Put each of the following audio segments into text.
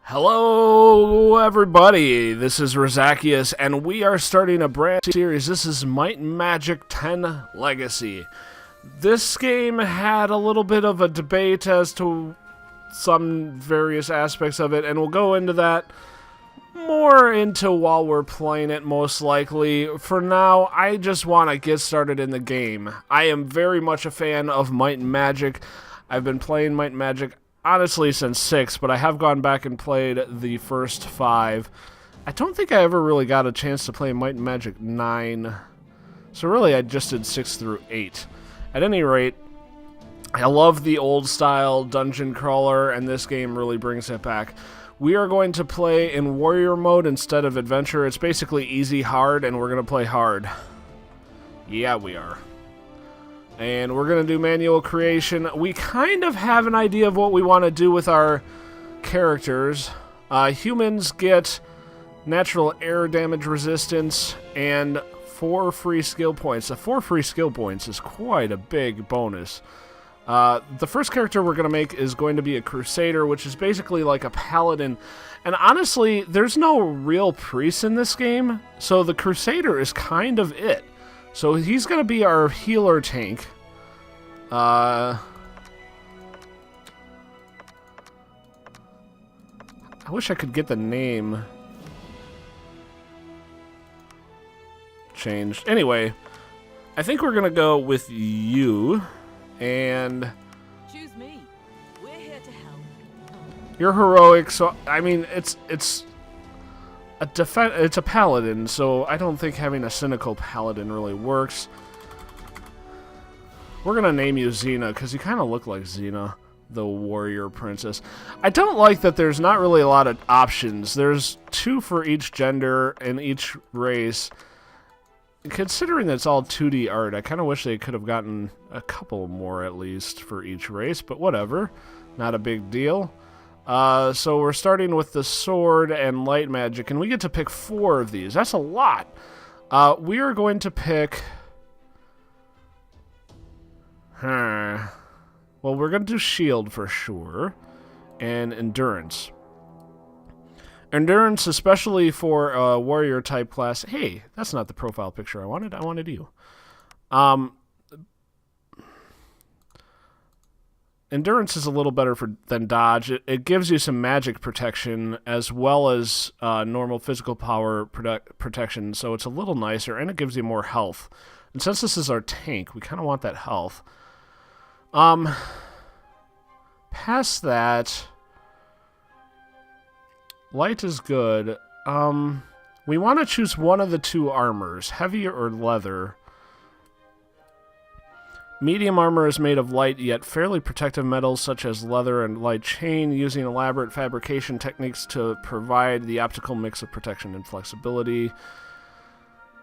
Hello, everybody. This is Rozakius, and we are starting a brand new series. This is Might and Magic 10 Legacy. This game had a little bit of a debate as to some various aspects of it, and we'll go into that more while we're playing it, most likely. For now, I just want to get started in the game. I am very much a fan of Might and Magic. I've been playing Might and Magic honestly since 6, but I have gone back and played the first 5. I don't think I ever really got a chance to play Might and Magic 9. So really I just did 6 through 8. At any rate, I love the old style dungeon crawler, and this game really brings it back. We are going to play in warrior mode instead of adventure. It's basically easy hard, and we're going to play hard. Yeah, we are. And we're going to do manual creation. We kind of have an idea of what we want to do with our characters. Humans get natural air damage resistance and 4 free skill points. The 4 free skill points is quite a big bonus. The first character we're going to make is going to be a Crusader, which is basically like a paladin. And honestly, there's no real priest in this game, so the Crusader is kind of it. So he's going to be our healer tank. I wish I could get the name changed. Anyway, I think we're going to go with you. And choose me. We're here to help. You're heroic, so I mean it's a paladin, so I don't think having a cynical paladin really works. We're gonna name you Xena because you kind of look like Xena, the warrior princess. I don't like that there's not really a lot of options. There's 2 for each gender and each race. Considering that it's all 2D art, I kind of wish they could have gotten a couple more at least for each race, but whatever. Not a big deal. So we're starting with the sword and light magic, and we get to pick 4 of these. That's a lot. We are going to pick... Well, we're going to do shield for sure, and endurance. Endurance, especially for a warrior type class. Hey, that's not the profile picture I wanted. I wanted you. Endurance is a little better than dodge. It gives you some magic protection as well as normal physical power protection, so it's a little nicer, and it gives you more health. And since this is our tank, we kind of want that health. Past that... Light is good. We want to choose one of the 2 armors, heavy or leather. Medium armor is made of light yet fairly protective metals such as leather and light chain, using elaborate fabrication techniques to provide the optimal mix of protection and flexibility.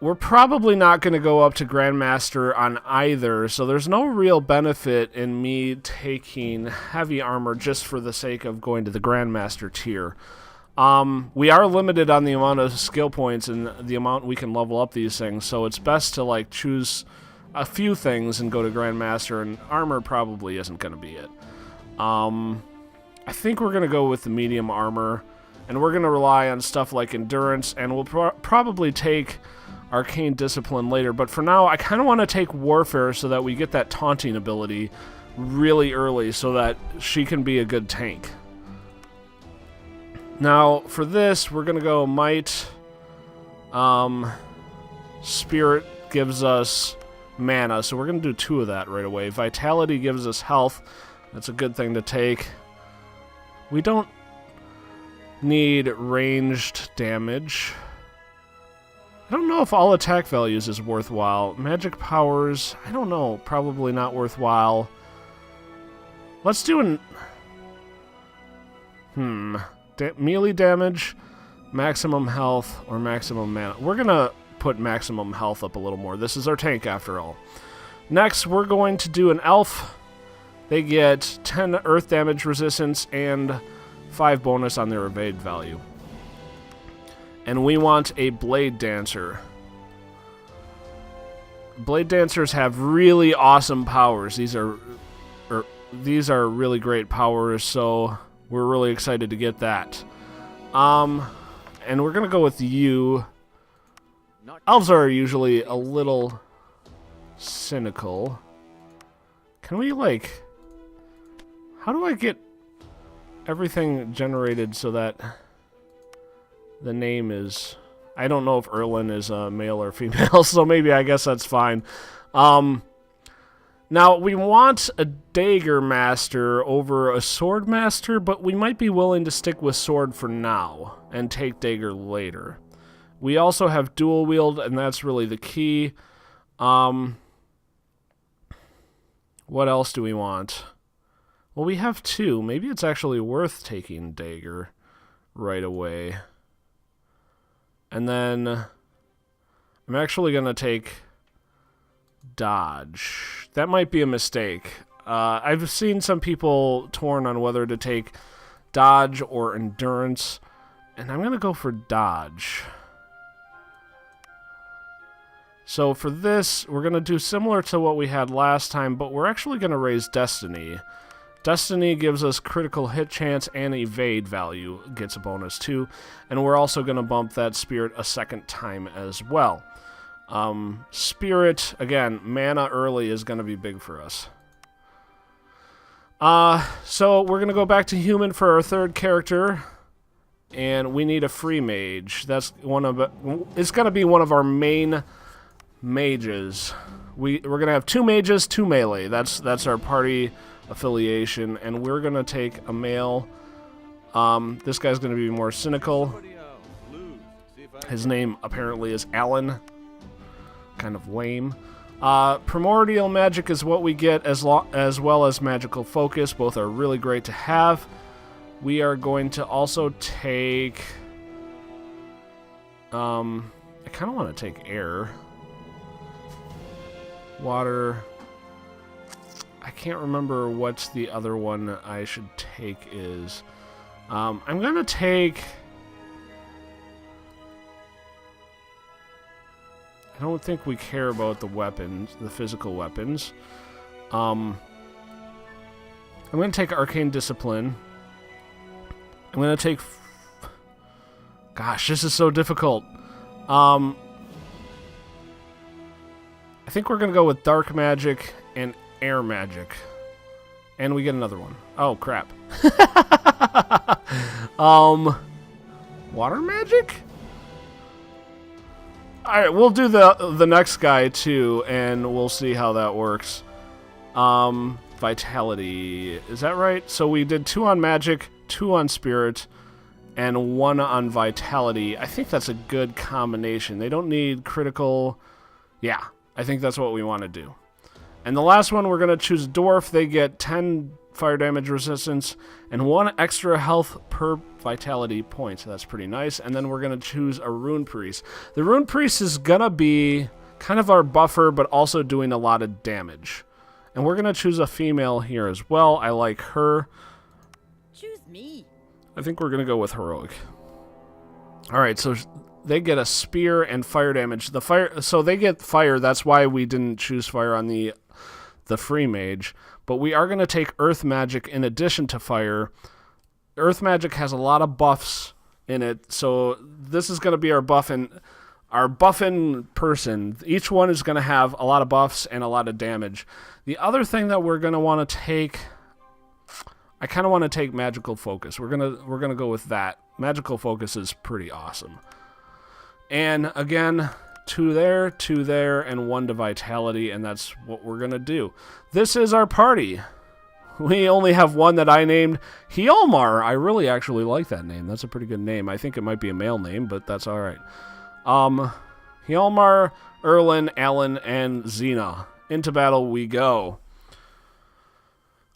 We're probably not going to go up to Grandmaster on either, so there's no real benefit in me taking heavy armor just for the sake of going to the Grandmaster tier. We are limited on the amount of skill points and the amount we can level up these things, so it's best to like choose a few things and go to Grandmaster, and armor probably isn't going to be it. I think we're going to go with the medium armor, and we're going to rely on stuff like endurance, and we'll probably take arcane discipline later, but for now I kind of want to take warfare so that we get that taunting ability really early so that she can be a good tank. Now, for this, we're going to go Might. Spirit gives us mana, so we're going to do 2 of that right away. Vitality gives us health. That's a good thing to take. We don't need ranged damage. I don't know if all attack values is worthwhile. Magic powers, I don't know. Probably not worthwhile. Let's do an... melee damage, maximum health, or maximum mana. We're going to put maximum health up a little more. This is our tank after all. Next, we're going to do an elf. They get 10 earth damage resistance and 5 bonus on their evade value. And we want a blade dancer. Blade dancers have really awesome powers. These are really great powers, so we're really excited to get that. And we're gonna go with you. Elves are usually a little cynical. Can we, like... How do I get everything generated so that the name is... I don't know if Erlin is a male or female, so maybe I guess that's fine. Now, we want a dagger master over a sword master, but we might be willing to stick with sword for now and take dagger later. We also have dual wield, and that's really the key. What else do we want? Well, we have two. Maybe it's actually worth taking dagger right away. And then I'm actually going to take dodge. That might be a mistake. I've seen some people torn on whether to take dodge or endurance, and I'm going to go for dodge. So for this, we're going to do similar to what we had last time, but we're actually going to raise Destiny. Destiny gives us critical hit chance and evade value, gets a bonus too, and we're also going to bump that Spirit a second time as well. Spirit, again, mana early is going to be big for us. So we're going to go back to human for our third character, and we need a free mage. It's going to be one of our main mages. We're going to have 2 mages, 2 melee. That's our party affiliation, and we're going to take a male. This guy's going to be more cynical. His name apparently is Alan. Kind of lame. Primordial magic is what we get, as well as magical focus. Both are really great to have. We are going to also take... I kind of want to take air. Water. I can't remember what the other one I should take is. I'm going to take... I don't think we care about the weapons, the physical weapons. I'm going to take Arcane Discipline. I'm going to take... Gosh, this is so difficult. I think we're going to go with Dark Magic and Air Magic. And we get another one. Oh, crap. Water Magic? Alright, we'll do the next guy, too, and we'll see how that works. Vitality. Is that right? So we did 2 on Magic, 2 on Spirit, and 1 on Vitality. I think that's a good combination. They don't need critical... Yeah, I think that's what we want to do. And the last one, we're going to choose Dwarf. They get 10 fire damage resistance and 1 extra health per vitality point. So that's pretty nice. And then we're going to choose a Rune Priest. The Rune Priest is going to be kind of our buffer, but also doing a lot of damage. And we're going to choose a female here as well. I like her. Choose me. I think we're going to go with Heroic. All right, so they get a spear and fire damage. So they get fire. That's why we didn't choose fire on the free mage. But we are going to take Earth Magic in addition to fire. Earth Magic has a lot of buffs in it, so this is going to be our buffing person. Each one is going to have a lot of buffs and a lot of damage. The other thing that we're going to want to take, I kind of want to take Magical Focus. We're going to go with that. Magical Focus is pretty awesome. And again, 2 there, and 1 to Vitality, and that's what we're going to do. This is our party. We only have 1 that I named Hjalmar. I really actually like that name. That's a pretty good name. I think it might be a male name, but that's all right. Hjalmar, Erlin, Alan, and Xena. Into battle we go.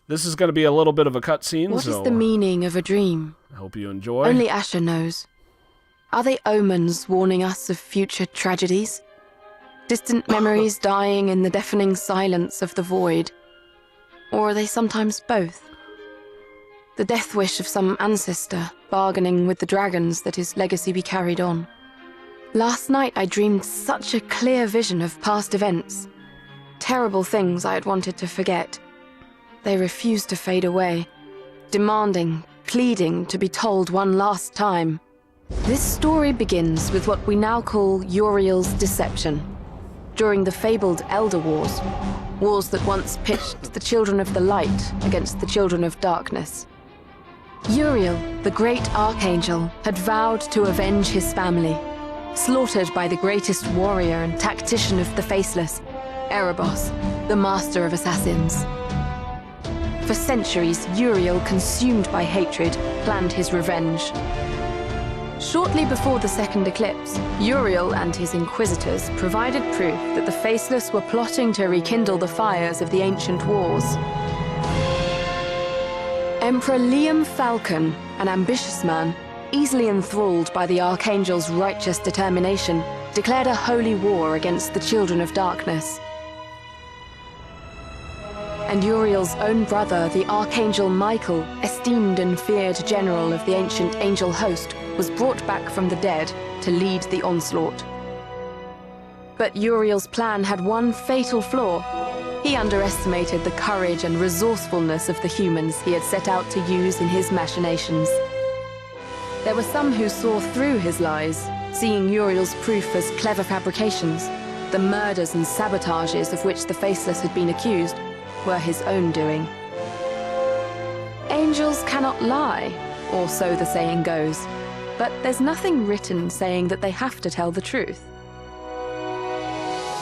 This is going to be a little bit of a cutscene. What is the meaning of a dream? I hope you enjoy. Only Asher knows. Are they omens warning us of future tragedies? Distant memories dying in the deafening silence of the void? Or are they sometimes both? The death wish of some ancestor bargaining with the dragons that his legacy be carried on. Last night I dreamed such a clear vision of past events. Terrible things I had wanted to forget. They refused to fade away, demanding, pleading to be told one last time. This story begins with what we now call Uriel's deception. During the fabled Elder Wars, wars that once pitched the children of the light against the children of darkness, Uriel, the great archangel, had vowed to avenge his family, slaughtered by the greatest warrior and tactician of the Faceless, Erebos, the master of assassins. For centuries, Uriel, consumed by hatred, planned his revenge. Shortly before the second eclipse, Uriel and his inquisitors provided proof that the Faceless were plotting to rekindle the fires of the ancient wars. Emperor Liam Falcon, an ambitious man, easily enthralled by the Archangel's righteous determination, declared a holy war against the children of darkness. And Uriel's own brother, the Archangel Michael, esteemed and feared general of the ancient angel host, was brought back from the dead to lead the onslaught. But Uriel's plan had one fatal flaw. He underestimated the courage and resourcefulness of the humans he had set out to use in his machinations. There were some who saw through his lies, seeing Uriel's proof as clever fabrications. The murders and sabotages of which the Faceless had been accused were his own doing. Angels cannot lie, or so the saying goes, but there's nothing written saying that they have to tell the truth.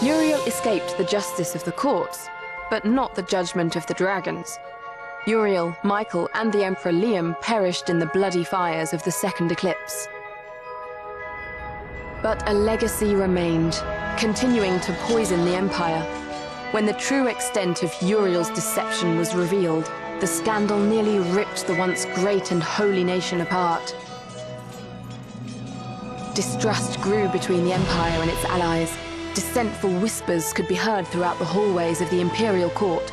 Uriel escaped the justice of the courts, but not the judgment of the dragons. Uriel, Michael, and the Emperor Liam perished in the bloody fires of the second eclipse. But a legacy remained, continuing to poison the Empire. When the true extent of Uriel's deception was revealed, the scandal nearly ripped the once great and holy nation apart. Distrust grew between the Empire and its allies. Dissentful whispers could be heard throughout the hallways of the Imperial Court.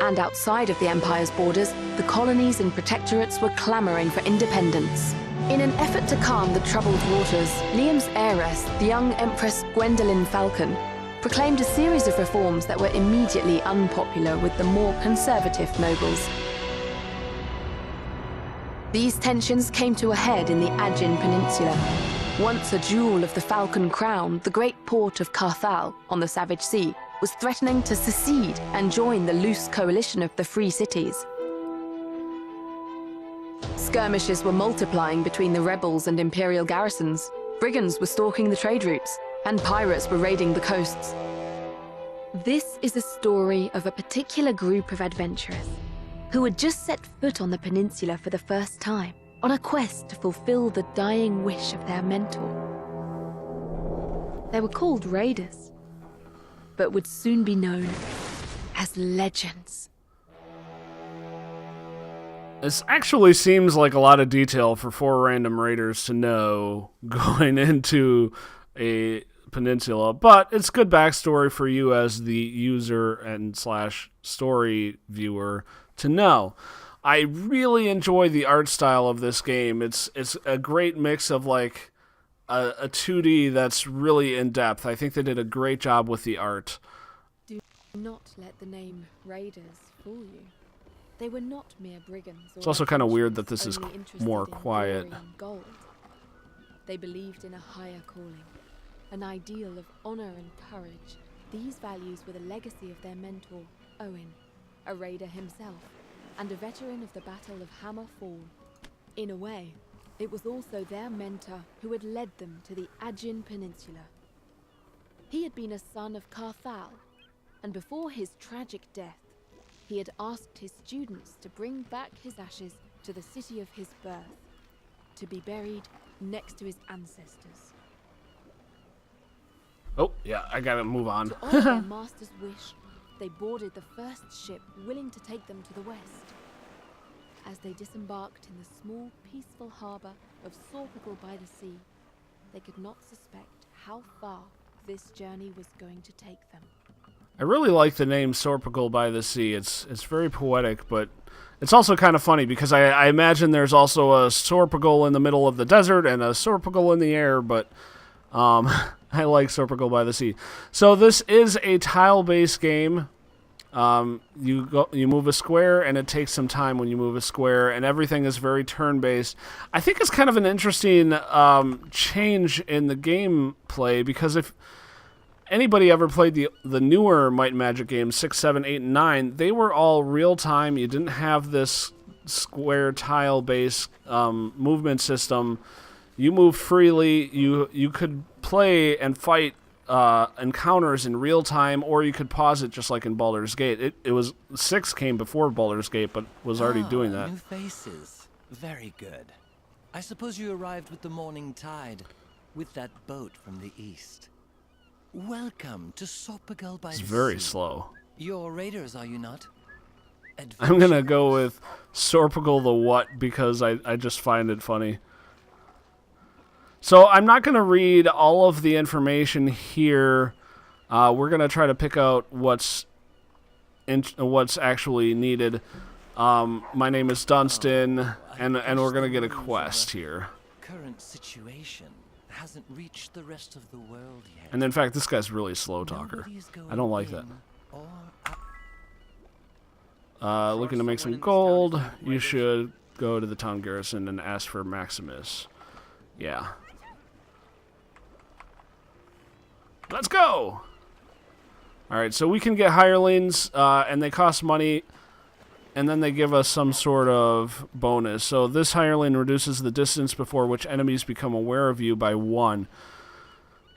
And outside of the Empire's borders, the colonies and protectorates were clamoring for independence. In an effort to calm the troubled waters, Liam's heiress, the young Empress Gwendolyn Falcon, proclaimed a series of reforms that were immediately unpopular with the more conservative nobles. These tensions came to a head in the Aegean Peninsula. Once a jewel of the Falcon Crown, the great port of Carthal on the Savage Sea was threatening to secede and join the loose coalition of the Free Cities. Skirmishes were multiplying between the rebels and Imperial garrisons. Brigands were stalking the trade routes, and pirates were raiding the coasts. This is a story of a particular group of adventurers who had just set foot on the peninsula for the first time, on a quest to fulfill the dying wish of their mentor. They were called raiders, but would soon be known as legends. This actually seems like a lot of detail for 4 random raiders to know going into a peninsula, but it's good backstory for you as the user and / story viewer to know. I really enjoy the art style of this game. It's a great mix of like a 2D that's really in depth. I think they did a great job with the art. Do not let the name Raiders fool you. They were not mere brigands. It's also kind of weird that this is more quiet. Gold. They believed in a higher calling, an ideal of honor and courage. These values were the legacy of their mentor, Owen, a raider himself, and a veteran of the Battle of Hammer Fall. In a way, it was also their mentor who had led them to the Aegean Peninsula. He had been a son of Carthal, and before his tragic death, he had asked his students to bring back his ashes to the city of his birth, to be buried next to his ancestors. Oh, yeah, I gotta move on. To honor their master's wish, they boarded the first ship willing to take them to the west. As they disembarked in the small, peaceful harbor of Sorpical by the sea, they could not suspect how far this journey was going to take them. I really like the name Sorpical by the Sea. It's very poetic, but it's also kind of funny because I imagine there's also a Sorpical in the middle of the desert and a Sorpical in the air, but I like Sorpical by the Sea. So this is a tile-based game. You move a square, and it takes some time when you move a square, and everything is very turn-based. I think it's kind of an interesting change in the gameplay, because if anybody ever played the newer Might and Magic games, 6, 7, 8, and 9, they were all real-time. You didn't have this square tile-based movement system. You move freely. You could play and fight encounters in real time, or you could pause it just like in Baldur's Gate. It was 6 came before Baldur's Gate, but was already doing that. New faces. Very good. I suppose you arrived with the morning tide, with that boat from the east. Welcome to Sorpagal by the It's very sea. slow. You're raiders, are you not? I'm gonna go with Sorpagal the what, because I just find it funny. So I'm not going to read all of the information here. We're going to try to pick out what's actually needed. My name is Dunstan, and we're going to get a quest here. Current situation hasn't reached the rest of the world yet. And in fact, this guy's really slow talker. I don't like that. Looking to make some gold. You should go to the town garrison and ask for Maximus. Yeah. Let's go! Alright, so we can get hirelings, and they cost money, and then they give us some sort of bonus. So this hireling reduces the distance before which enemies become aware of you by 1.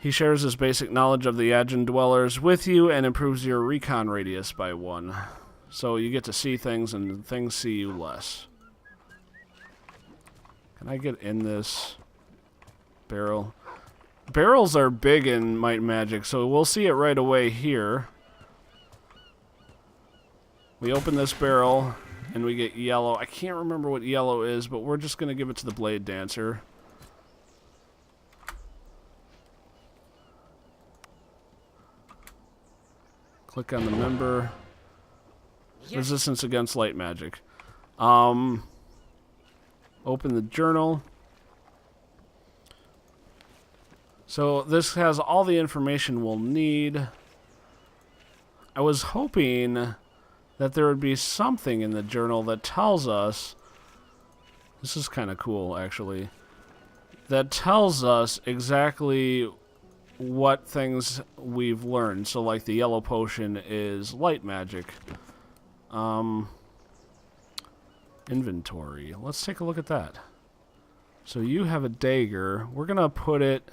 He shares his basic knowledge of the Adjun dwellers with you and improves your recon radius by 1. So you get to see things, and things see you less. Can I get in this barrel? Barrels are big in Might and Magic, so we'll see it right away here. We open this barrel, and we get yellow. I can't remember what yellow is, but we're just going to give it to the Blade Dancer. Click on the member. Resistance against light magic. Open the journal. So this has all the information we'll need. I was hoping that there would be something in the journal that tells us, this is kind of cool actually, that tells us exactly what things we've learned. So like the yellow potion is light magic. Inventory. Let's take a look at that. So you have a dagger. We're going to put it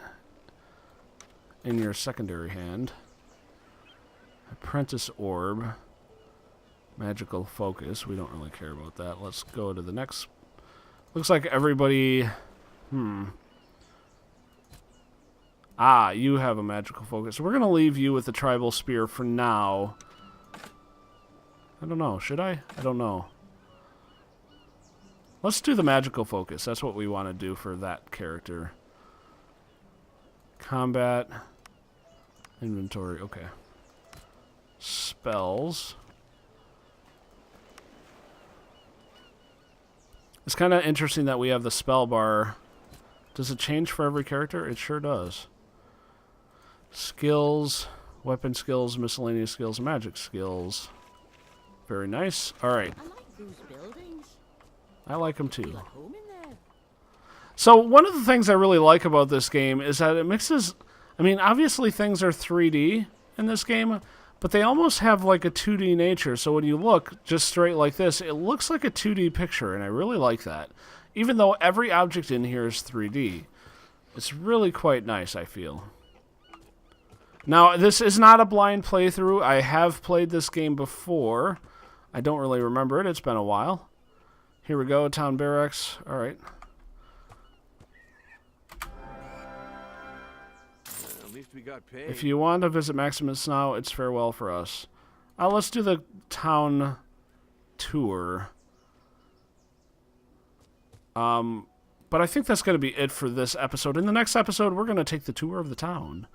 in your secondary hand. Apprentice orb. Magical focus. We don't really care about that. Let's go to the next. Looks like everybody... Ah, you have a magical focus. We're going to leave you with the tribal spear for now. I don't know. Should I? I don't know. Let's do the magical focus. That's what we want to do for that character. Combat. Inventory. Okay. Spells. It's kind of interesting that we have the spell bar. Does it change for every character? It sure does. Skills. Weapon skills, miscellaneous skills, magic skills. Very nice. Alright. I like those buildings. I like them too. Feel like home in there. So one of the things I really like about this game is that it mixes... I mean, obviously things are 3D in this game, but they almost have like a 2D nature. So when you look just straight like this, it looks like a 2D picture, and I really like that. Even though every object in here is 3D. It's really quite nice, I feel. Now, this is not a blind playthrough. I have played this game before. I don't really remember it. It's been a while. Here we go, Town Barracks. All right. At least we got paid. If you want to visit Maximus now, it's farewell for us. Let's do the town tour. But I think that's going to be it for this episode. In the next episode, we're going to take the tour of the town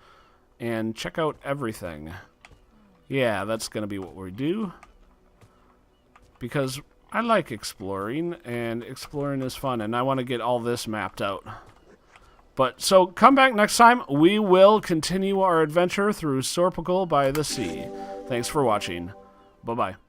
and check out everything. Yeah, that's going to be what we do. Because I like exploring, and exploring is fun, and I want to get all this mapped out. But, so, come back next time. We will continue our adventure through Sorpagal by the sea. Thanks for watching. Bye-bye.